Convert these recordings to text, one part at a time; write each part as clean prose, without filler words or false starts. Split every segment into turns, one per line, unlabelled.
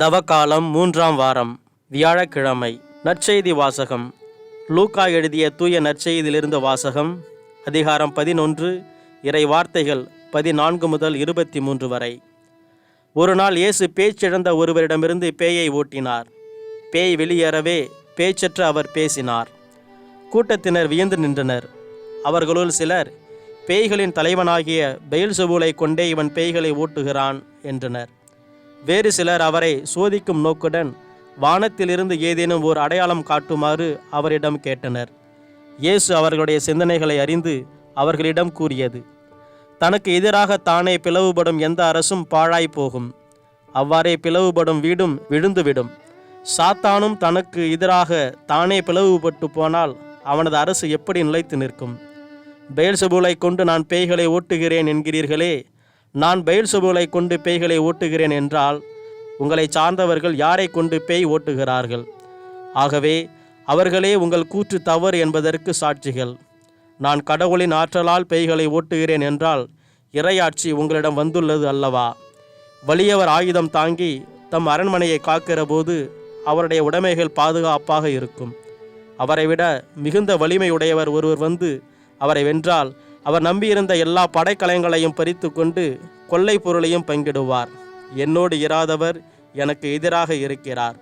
தவக்காலம் 3ஆம் வாரம் வியாழக்கிழமை. நற்செய்தி வாசகம். லூக்கா எழுதிய தூய நற்செய்தியிலிருந்து வாசகம். அதிகாரம் 11, இறை வார்த்தைகள் 14 முதல் 23 வரை. ஒரு நாள் இயேசு பேச்சிழந்த ஒருவரிடமிருந்து பேயை ஓட்டினார். பேய் வெளியேறவே பேச்சற்ற அவர் பேசினார். கூட்டத்தினர் வியந்து நின்றனர். அவர்களுள் சிலர், பேய்களின் தலைவனாகிய பெயல்செபூலை கொண்டே இவன் பேய்களை ஓட்டுகிறான் என்றனர். வேறு சிலர் அவரை சோதிக்கும் நோக்குடன் வானத்திலிருந்து ஏதேனும் ஓர் அடையாளம் காட்டுமாறு அவரிடம் கேட்டனர். இயேசு அவர்களுடைய சிந்தனைகளை அறிந்து அவர்களிடம் கூறியது, தனக்கு எதிராக தானே பிளவுபடும் எந்த அரசும் பாழாய் போகும். அவ்வாறே பிளவுபடும் வீடும் விழுந்துவிடும். சாத்தானும் தனக்கு எதிராக தானே பிளவுபட்டு போனால் அவனது அரசு எப்படி நிலைத்து நிற்கும்? பெயல்செபூலை கொண்டு நான் பேய்களை ஓட்டுகிறேன் என்கிறீர்களே, நான் பெயல்செபூலை கொண்டு பேய்களை ஓட்டுகிறேன் என்றால் உங்களை சார்ந்தவர்கள் யாரை கொண்டு பேய் ஓட்டுகிறார்கள்? ஆகவே அவர்களே உங்கள் கூற்று தவறு என்பதற்கு சாட்சிகள். நான் கடவுளின் ஆற்றலால் பேய்களை ஓட்டுகிறேன் என்றால் இறையாட்சி உங்களிடம் வந்துள்ளது அல்லவா? வலியவர் ஆயுதம் தாங்கி தம் அரண்மனையை காக்கிற போது அவருடைய உடைமைகள் பாதுகாப்பாக இருக்கும். அவரை விட மிகுந்த வலிமையுடையவர் ஒருவர் வந்து அவரை வென்றால் அவர் நம்பியிருந்த எல்லா படைக்கலங்களையும் பறித்து கொண்டு கொள்ளை பொருளையும் பங்கிடுவார். என்னோடு இராதவர் எனக்கு எதிராக இருக்கிறார்.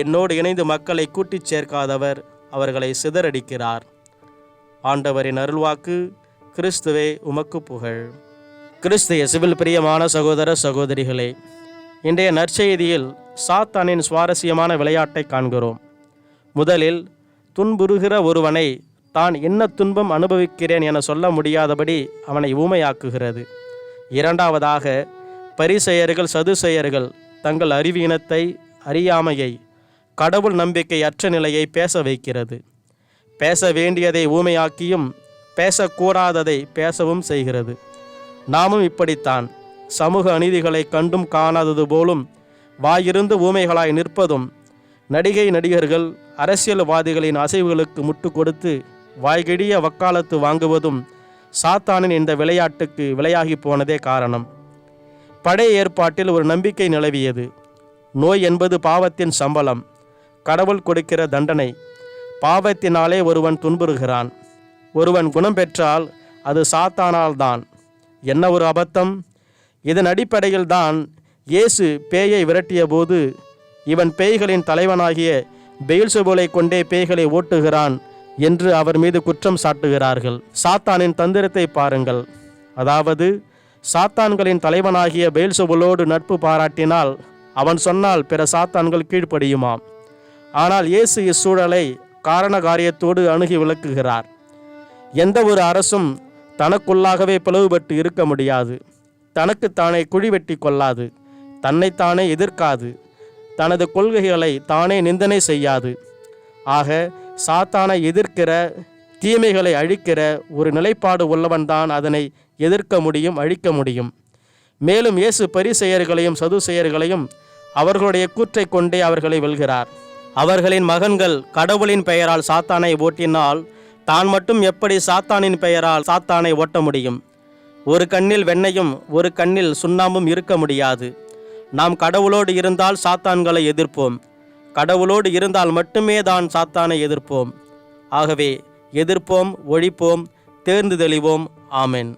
என்னோடு இணைந்து மக்களை கூட்டிச் சேர்க்காதவர் அவர்களை சிதறடிக்கிறார். ஆண்டவரின் அருள்வாக்கு. கிறிஸ்துவே உமக்கு புகழ். கிறிஸ்து இயேசுவில் பிரியமான சகோதர சகோதரிகளே, இன்றைய நற்செய்தியில் சாத்தானின் சுவாரஸ்யமான விளையாட்டை காண்கிறோம். முதலில் துன்புறுகிற ஒருவனை தான் என்ன துன்பம் அனுபவிக்கிறேன் என சொல்ல முடியாதபடி அவனை ஊமையாக்குகிறது. இரண்டாவதாக பரிசேயர்கள் சதுசேயர்கள் தங்கள் அறிவீனத்தை, அறியாமையை, கடவுள் நம்பிக்கை அற்ற நிலையை பேச வைக்கிறது. பேச வேண்டியதை ஊமையாக்கியும் பேசக்கூடாததை பேசவும் செய்கிறது. நாமும் இப்படித்தான் சமூக அநீதிகளை கண்டும் காணாதது போலும் வாயிருந்து ஊமைகளாய் நிற்பதும், நடிகை நடிகர்கள் அரசியல்வாதிகளின் அசைவுகளுக்கு முட்டு கொடுத்து வாய்கிடிய வக்காலத்து வாங்குவதும் சாத்தானின் இந்த விளையாட்டுக்கு விளையாகி போனதே காரணம். பழைய ஏற்பாட்டில் ஒரு நம்பிக்கை நிலவியது. நோய் என்பது பாவத்தின் சம்பளம், கடவுள் கொடுக்கிற தண்டனை. பாவத்தினாலே ஒருவன் துன்புறுகிறான். ஒருவன் குணம் பெற்றால் அது சாத்தானால் தான். என்ன ஒரு அபத்தம்! இதன் அடிப்படையில் தான் இயேசு பேயை விரட்டிய போது, இவன் பேய்களின் தலைவனாகிய பெயல்செபூலை கொண்டே பேய்களை ஓட்டுகிறான் என்று அவர் மீது குற்றம் சாட்டுகிறார்கள். சாத்தானின் தந்திரத்தை பாருங்கள். அதாவது, சாத்தான்களின் தலைவனாகிய பெயல்செபூலோடு நட்பு பாராட்டினால் அவன் சொன்னால் பிற சாத்தான்கள் கீழ்ப்படியுமாம். ஆனால் இயேசு இச்சூழலை காரண காரியத்தோடு அணுகி விளக்குகிறார். எந்த ஒரு அரசும் தனக்குள்ளாகவே பிளவுபட்டு இருக்க முடியாது. தனக்குத்தானே குழி வெட்டி கொள்ளாது. தன்னைத்தானே எதிர்க்காது. தனது கொள்கைகளை தானே நிந்தனை செய்யாது. ஆக சாத்தானை எதிர்க்கிற, தீமைகளை அழிக்கிற ஒரு நிலைப்பாடு உள்ளவன்தான் அதனை எதிர்க்க முடியும், அழிக்க முடியும். மேலும் இயேசு பரிசேயர்களையும் சதுசேயர்களையும் அவர்களுடைய கூற்றை கொண்டே அவர்களை வெல்கிறார். அவர்களின் மகன்கள் கடவுளின் பெயரால் சாத்தானை ஓட்டினால் தான் மட்டும் எப்படி சாத்தானின் பெயரால் சாத்தானை ஓட்ட முடியும்? ஒரு கண்ணில் வெண்ணையும் ஒரு கண்ணில் சுண்ணாம்பும் இருக்க முடியாது. நாம் கடவுளோடு இருந்தால் சாத்தான்களை எதிர்ப்போம். கடவுளோடு இருந்தால் மட்டுமே தான் சாத்தானை எதிர்ப்போம். ஆகவே எதிர்ப்போம், ஒழிப்போம், தேர்ந்து தெளிவோம். ஆமென்.